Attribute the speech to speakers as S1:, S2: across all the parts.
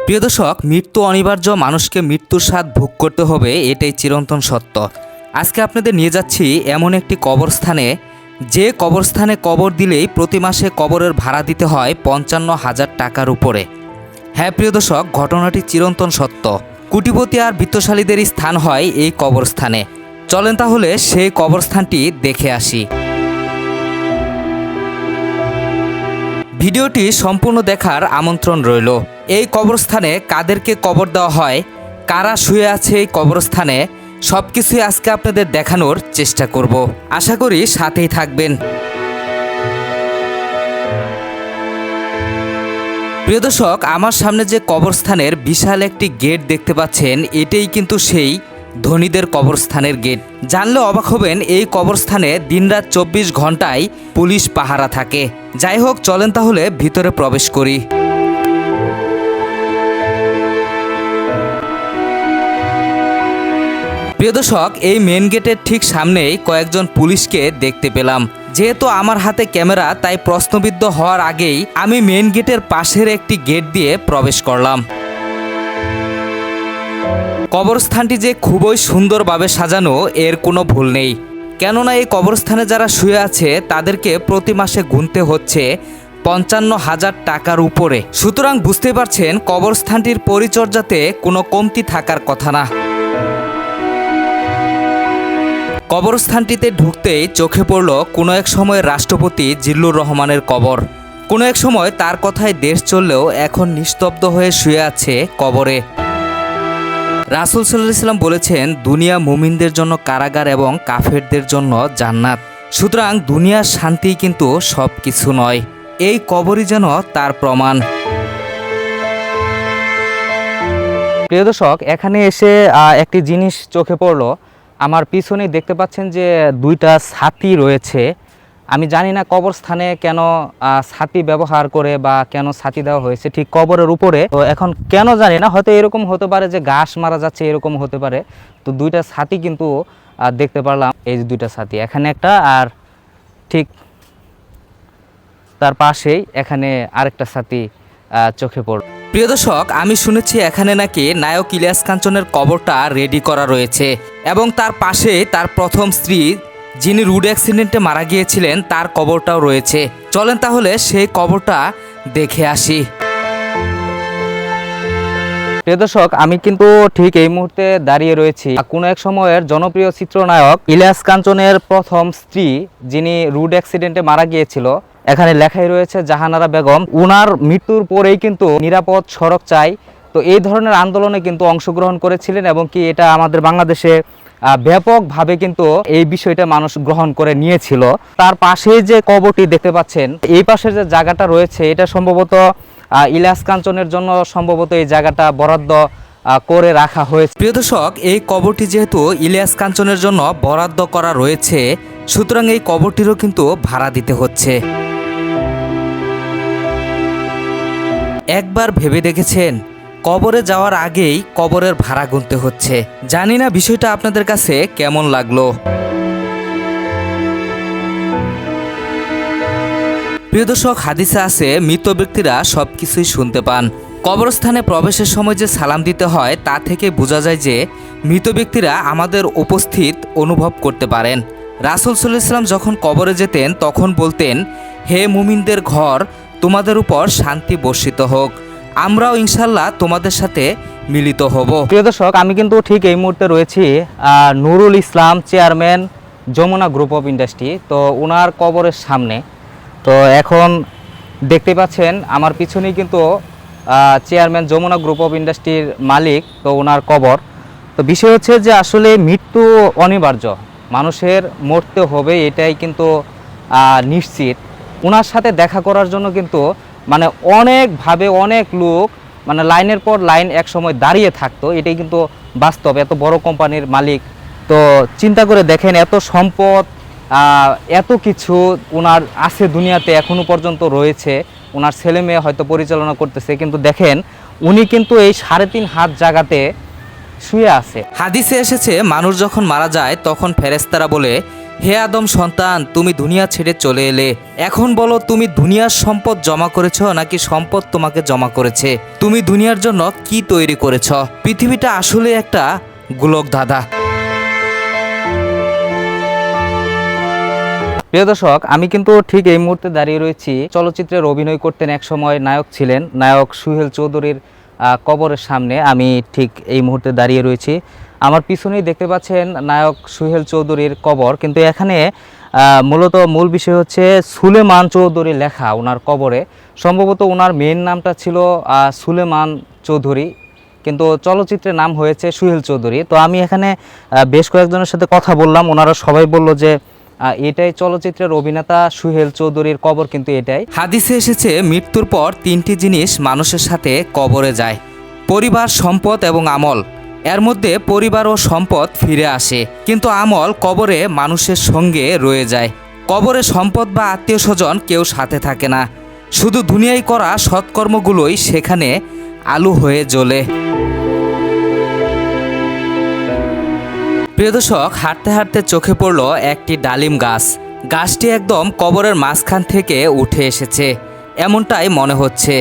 S1: প্রিয় দর্শক, মৃত্যু অনিবার্য, মানুষকে মৃত্যুর স্বাদ ভোগ করতে হবে, এটাই চিরন্তন সত্য। আজকে আপনাদের নিয়ে যাচ্ছি এমন একটি কবরস্থানে, যে কবরস্থানে কবর দিলেই প্রতি মাসে কবরের ভাড়া দিতে হয় ৫৫,০০০ টাকার উপরে। হ্যাঁ প্রিয় দর্শক, ঘটনাটি চিরন্তন সত্য। কোটিপতি আর বিত্তশালীদের স্থান হয় এই কবরস্থানে। চলেন তাহলে সেই কবরস্থানটি দেখে আসি। ভিডিওটি সম্পূর্ণ দেখার আমন্ত্রণ রইল। এই কবরস্থানে কাদেরকে কবর দেওয়া হয়, কারা শুয়ে আছে এই কবরস্থানে, সব কিছুই আজকে আপনাদের দেখানোর চেষ্টা করব। আশা করি সাথেই থাকবেন। প্রিয় দর্শক, আমার সামনে যে কবরস্থানের বিশাল একটি গেট দেখতে পাচ্ছেন, এটাই কিন্তু সেই ধনীদের কবরস্থানের গেট। জানলে অবাক হবেন, এই কবরস্থানে দিনরাত ২৪ ঘন্টায় পুলিশ পাহারা থাকে। যাই হোক, চলেন তাহলে ভিতরে প্রবেশ করি। প্রিয় দর্শক, এই মেন গেটের ঠিক সামনেই কয়েকজন পুলিশকে দেখতে পেলাম। যেহেতু আমার হাতে ক্যামেরা, তাই প্রশ্নবিদ্ধ হওয়ার আগেই আমি মেন গেটের পাশের একটি গেট দিয়ে প্রবেশ করলাম। কবরস্থানটি যে খুবই সুন্দরভাবে সাজানো, এর কোনো ভুল নেই। কেননা এই কবরস্থানে যারা শুয়ে আছে তাদেরকে প্রতি মাসে গুনতে হচ্ছে ৫৫,০০০ টাকার উপরে। সুতরাং বুঝতে পারছেন কবরস্থানটির পরিচর্যাতে কোনো কমতি থাকার কথা না। কবরস্থানটিতে ঢুকতেই চোখে পড়ল কোনো এক সময় রাষ্ট্রপতি জিল্লুর রহমানের কবর। কোনো এক সময় তার কথায় দেশ চললেও এখন নিস্তব্ধ হয়ে শুয়ে আছে কবরে। রাসূল সাল্লাল্লাহু আলাইহি ওয়াসাল্লাম বলেছেন, দুনিয়া মুমিনদের জন্য কারাগার এবং কাফেরদের জন্য জান্নাত। সুতরাং দুনিয়ার শান্তি কিন্তু সব কিছু নয়, এই কবরই যেন তার প্রমাণ। প্রিয় দর্শক, এখানে এসে একটি জিনিস চোখে পড়লো। আমার পিছনে দেখতে পাচ্ছেন যে দুইটা ছাতি রয়েছে। আমি জানি না কবরস্থানে কেন ছাতি ব্যবহার করে বা কেন ছাতি দেওয়া হয়েছে ঠিক কবরের উপরে। তো এখন কেন জানি না, হয়তো এরকম হতে পারে যে ঘাস মারা যাচ্ছে, এরকম হতে পারে। তো দুইটা ছাতি কিন্তু দেখতে পারলাম, এই যে দুইটা ছাতি, এখানে একটা আর ঠিক তার পাশেই এখানে আরেকটা ছাতি চোখে পড়ল। প্রিয় দর্শক, আমি শুনেছি এখানে নাকি নায়ক ইলিয়াস কাঞ্চনের কবরটা রেডি করা রয়েছে এবং তার পাশে তার প্রথম স্ত্রী, যিনি রোড অ্যাক্সিডেন্টে মারা গিয়েছিলেন, তার কবরটাও রয়েছে। চলেন তাহলে সেই কবরটা দেখে আসি। প্রিয় দর্শক, আমি কিন্তু ঠিক এই মুহূর্তে দাঁড়িয়ে রয়েছি কোনো এক সময়ের জনপ্রিয় চিত্রনায়ক ইলিয়াস কাঞ্চনের প্রথম স্ত্রী, যিনি রোড অ্যাক্সিডেন্টে মারা গিয়েছিল। এখানে লেখাই রয়েছে জাহানারা বেগম। উনার মৃত্যুর পরেই কিন্তু নিরাপদ সড়ক চাই, তো এই ধরনের আন্দোলনে কিন্তু অংশগ্রহণ করেছিলেন এবং কি এটা আমাদের বাংলাদেশে ব্যাপকভাবে কিন্তু এই বিষয়টা মানুষ গ্রহণ করে নিয়েছিল। তার পাশে যে কবরটি দেখতে পাচ্ছেন, এই পাশে যে জায়গাটা রয়েছে, এটা সম্ভবত ইলিয়াস কাঞ্চনের জন্য সম্ভবত এই জায়গাটা বরাদ্দ করে রাখা হয়েছে। প্রিয় দর্শক, এই কবরটি যেহেতু ইলিয়াস কাঞ্চনের জন্য বরাদ্দ করা রয়েছে, সুতরাং এই কবরটিরও কিন্তু ভাড়া দিতে হচ্ছে। একবার ভেবে দেখেছেন, কবরে যাওয়ার আগেই কবরের ভাড়া গুনতে হচ্ছে? জানি না বিষয়টা আপনাদের কাছে কেমন লাগলো। প্রিয় দর্শক, হাদিসে আছে মৃত ব্যক্তিরা সবকিছুই শুনতে পান। কবরস্থানে প্রবেশের সময় যে সালাম দিতে হয়, তা থেকে বোঝা যায় যে মৃত ব্যক্তিরা আমাদের উপস্থিত অনুভব করতে পারেন। রাসূল সাল্লাল্লাহু আলাইহি ওয়াসাল্লাম যখন কবরে যেতেন তখন বলতেন, হে মুমিনদের ঘর, তোমাদের উপর শান্তি বর্ষিত হোক, আমরাও ইনশাল্লাহ তোমাদের সাথে মিলিত হব। প্রিয় দর্শক, আমি কিন্তু ঠিক এই মুহূর্তে রয়েছি Nurul Islam, chairman, Jamuna group of industry. তো ওনার কবরের সামনে। তো এখন দেখতে পাচ্ছেন আমার পিছনেই কিন্তু চেয়ারম্যান, যমুনা গ্রুপ অফ ইন্ডাস্ট্রির মালিক, তো ওনার কবর। তো বিষয় হচ্ছে যে আসলে মৃত্যু অনিবার্য, মানুষের মরতে হবে, এটাই কিন্তু নিশ্চিত। ওনার সাথে দেখা করার জন্য কিন্তু মানে অনেকভাবে অনেক লোক মানে লাইনের পর লাইন এক সময় দাঁড়িয়ে থাকতো, এটাই কিন্তু বাস্তব। এত বড় কোম্পানির মালিক, তো চিন্তা করে দেখেন, এত সম্পদ, এত কিছু ওনার আছে দুনিয়াতে, এখনো পর্যন্ত রয়েছে। ওনার ছেলে মেয়ে হয়তো পরিচালনা করতেছে, কিন্তু দেখেন উনি কিন্তু এই ৩.৫ হাত জায়গাতে শুয়ে আছে। হাদিসে এসেছে, মানুষ যখন মারা যায় তখন ফেরেশতারা বলে, হে আদম সন্তান, তুমি দুনিয়া ছেড়ে চলে এলে, এখন বলো তুমি দুনিয়ার সম্পদ জমা করেছ নাকি সম্পদ তোমাকে জমা করেছে? তুমি দুনিয়ার জন্য কি তৈরি করেছ? পৃথিবীটা আসলে একটা গোলক ধাঁধা। প্রিয় দর্শক, আমি কিন্তু ঠিক এই মুহূর্তে দাঁড়িয়ে রয়েছি চলচ্চিত্রের অভিনয় করতেন এক সময় নায়ক ছিলেন, নায়ক সুহেল চৌধুরীর কবরের সামনে আমি ঠিক এই মুহূর্তে দাঁড়িয়ে রয়েছি। আমার পিছনেই দেখতে পাচ্ছেন নায়ক সুহেল চৌধুরীর কবর, কিন্তু এখানে মূলত মূল বিষয় হচ্ছে সুলেমান চৌধুরী লেখা ওনার কবরে। সম্ভবত ওনার মেইন নামটা ছিল সুলেমান চৌধুরী, কিন্তু চলচ্চিত্রের নাম হয়েছে সুহেল চৌধুরী। তো আমি এখানে বেশ কয়েকজনের সাথে কথা বললাম, ওনারা সবাই বলল যে এটাই চলচ্চিত্রের অভিনেতা সুহেল চৌধুরীর কবর, কিন্তু এটাই। হাদিসে এসেছে মৃত্যুর পর তিনটি জিনিস মানুষের সাথে কবরে যায়: পরিবার, সম্পদ এবং আমল। এর মধ্যে পরিবার ও সম্পদ ফিরে আসে, কিন্তু আমল কবরে মানুষের সঙ্গে রয়ে যায়। কবরে সম্পদ বা আত্মীয় স্বজন কেউ সাথে থাকে না, শুধু দুনিয়ায় করা সৎকর্মগুলোই সেখানে আলো হয়ে জ্বলে। প্রিয় দর্শক, হাঁটতে হাঁটতে চোখে পড়ল একটি ডালিম গাছ। গাছটি একদম কবরের মাঝখান থেকে উঠে এসেছে এমনটাই মনে হচ্ছে।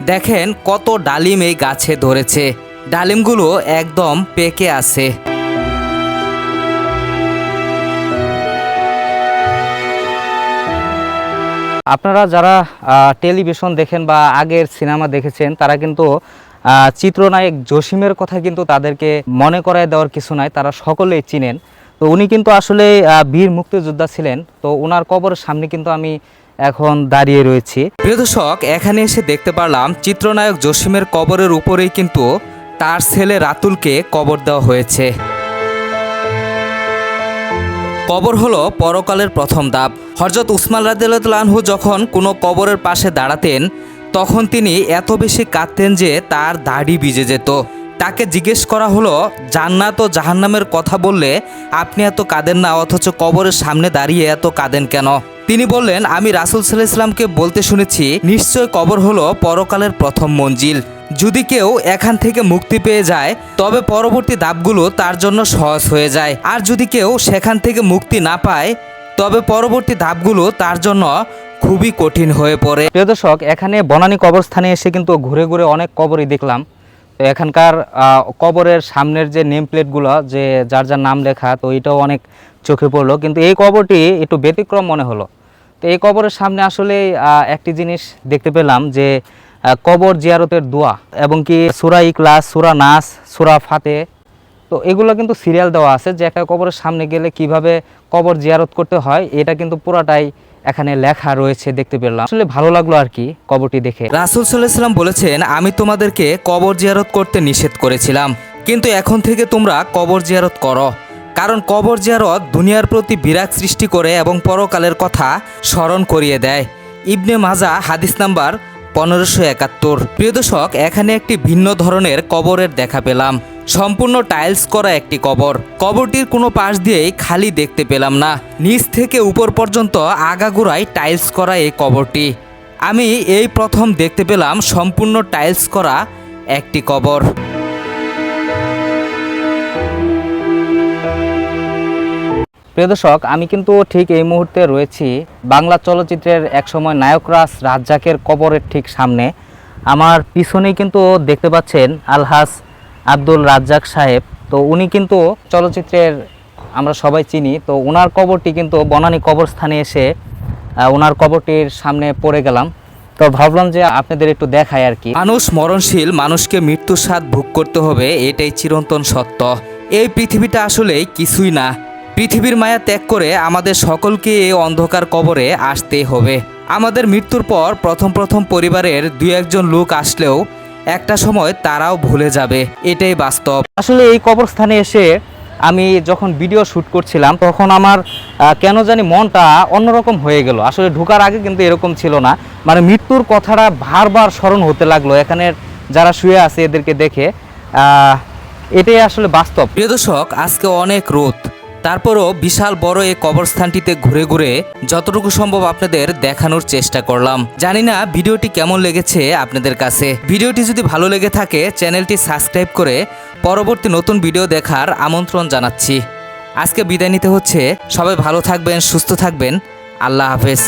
S1: দেখেন কত ডালিম এই গাছে ধরেছে, ডালিমগুলো একদম পেকে আছে। আপনারা যারা টেলিভিশন দেখেন বা আগের সিনেমা দেখেছেন, তারা কিন্তু চিত্রনায়ক জসিমের কথা কিন্তু তাদেরকে মনে করায় দেওয়ার কিছু নাই, তারা সকলেই চিনেন। তো উনি কিন্তু আসলে বীর মুক্তিযোদ্ধা ছিলেন। তো ওনার কবরের সামনে কিন্তু আমি এখন দাঁড়িয়ে রয়েছি। প্রিয় দর্শক, এখানে এসে দেখতে পারলাম চিত্রনায়ক জসিমের কবরের উপরেই কিন্তু তার ছেলে রাতুলকে কবর দেওয়া হয়েছে। কবর হলো পরকালের প্রথম ধাপ। হযরত উসমান রাদিয়াল্লাহু আনহু যখন কোনো কবরের পাশে দাঁড়াতেন, তখন তিনি এত বেশি কাঁদতেন যে তার দাড়ি ভিজে যেত। তাকে জিজ্ঞেস করা হলো, জান্নাত ও জাহান্নামের কথা বললে আপনি এত কাঁদেন না, অথচ কবরের সামনে দাঁড়িয়ে এত কাঁদেন কেন? তিনি বললেন, আমি রাসূল সাল্লাল্লাহু আলাইহি ওয়াসাল্লামকে বলতে শুনেছি, নিশ্চয় কবর হলো পরকালের প্রথম মঞ্জিল। যদি কেউ এখান থেকে মুক্তি পেয়ে যায়, তবে পরবর্তী ধাপগুলো তার জন্য সহজ হয়ে যায়। আর যদি কেউ সেখান থেকে মুক্তি না পায়, তবে পরবর্তী ধাপগুলো তার জন্য খুবই কঠিন হয়ে পড়ে। প্রিয় দর্শক, এখানে বনানী কবরস্থানে এসে কিন্তু ঘুরে ঘুরে অনেক কবরই দেখলাম। তো এখানকার কবরের সামনের যে নেম প্লেটগুলো, যে যার যার নাম লেখা, তো এটাও অনেক চোখে পড়লো। কিন্তু এই কবরটি একটু ব্যতিক্রম মনে হলো। তো এই কবরের সামনে আসলে একটি জিনিস দেখতে পেলাম যে কবর জিয়ারতের দোয়া, এবং কি সূরা ইখলাস, সূরা নাস, সূরা ফাতে, তো এগুলো কিন্তু সিরিয়াল দেওয়া আছে যে একটা কবরের সামনে গেলে কিভাবে কবর জিয়ারত করতে হয়, এটা কিন্তু পুরাটাই এখানে লেখা রয়েছে দেখতে পেলাম। আসলে ভালো লাগলো আর কি কবরটি দেখে। রাসূল সাল্লাল্লাহু আলাইহি ওয়াসাল্লাম বলেছেন, আমি তোমাদেরকে কবর জিয়ারত করতে নিষেধ করেছিলাম, কিন্তু এখন থেকে তোমরা কবর জিয়ারত করো, কারণ কবর জিয়ারত দুনিয়ার প্রতি বিরাগ সৃষ্টি করে এবং পরকালের কথা স্মরণ করিয়ে দেয়। ইবনে মাজাহ হাদিস নাম্বার 1571। প্রিয় দর্শক, এখানে একটি ভিন্ন ধরনের কবরের দেখা পেলাম। সম্পূর্ণ টাইলস করা একটি কবর। কবরটির কোনো পাশ দিয়েই খালি দেখতে পেলাম না, নিচ থেকে উপর পর্যন্ত আগাগোড়ায় টাইলস করা এই কবরটি। আমি এই প্রথম দেখতে পেলাম সম্পূর্ণ টাইলস করা একটি কবর। প্রিয় দর্শক, আমি কিন্তু ঠিক এই মুহূর্তে রয়েছি বাংলা চলচ্চিত্রের একসময় নায়করাজ রাজ্জাকের কবরের ঠিক সামনে। আমার পিছনেই কিন্তু দেখতে পাচ্ছেন আলহাজ আব্দুল রাজ্জাক সাহেব। তো উনি কিন্তু চলচ্চিত্রের আমরা সবাই চিনি। তো ওনার কবরটি কিন্তু বনানী কবরস্থানে এসে ওনার কবরটির সামনে পড়ে গেলাম। তো ভাবলাম যে আপনাদের একটু দেখাই আর কি। মানুষ মরণশীল, মানুষকে মৃত্যুর স্বাদ ভোগ করতে হবে, এটাই চিরন্তন সত্য। এই পৃথিবীটা আসলে কিছুই না। পৃথিবীর মায়া ত্যাগ করে আমাদের সকলকে এই অন্ধকার কবরে আসতেই হবে। আমাদের মৃত্যুর পর প্রথম পরিবারের 2-1 লোক আসলেও একটা সময় তারাও ভুলে যাবে, এটাই বাস্তব। আসলে এই কবরস্থানে এসে আমি যখন ভিডিও শ্যুট করছিলাম, তখন আমার কেন জানি মনটা অন্যরকম হয়ে গেল। আসলে ঢোকার আগে কিন্তু এরকম ছিল না, মানে মৃত্যুর কথাটা বারবার স্মরণ হতে লাগলো এখানের যারা শুয়ে আছে এদেরকে দেখে। এটাই আসলে বাস্তব। প্রিয় দর্শক, আজকে অনেক রোদ, তারপরও বিশাল বড় এই কবরস্থানটিতে ঘুরে ঘুরে যতটুকু সম্ভব আপনাদের দেখানোর চেষ্টা করলাম। জানি না ভিডিওটি কেমন লেগেছে আপনাদের কাছে। ভিডিওটি যদি ভালো লেগে থাকে চ্যানেলটি সাবস্ক্রাইব করে পরবর্তী নতুন ভিডিও দেখার আমন্ত্রণ জানাচ্ছি। আজকে বিদায় নিতে হচ্ছে। সবাই ভালো থাকবেন, সুস্থ থাকবেন। আল্লাহ হাফেজ।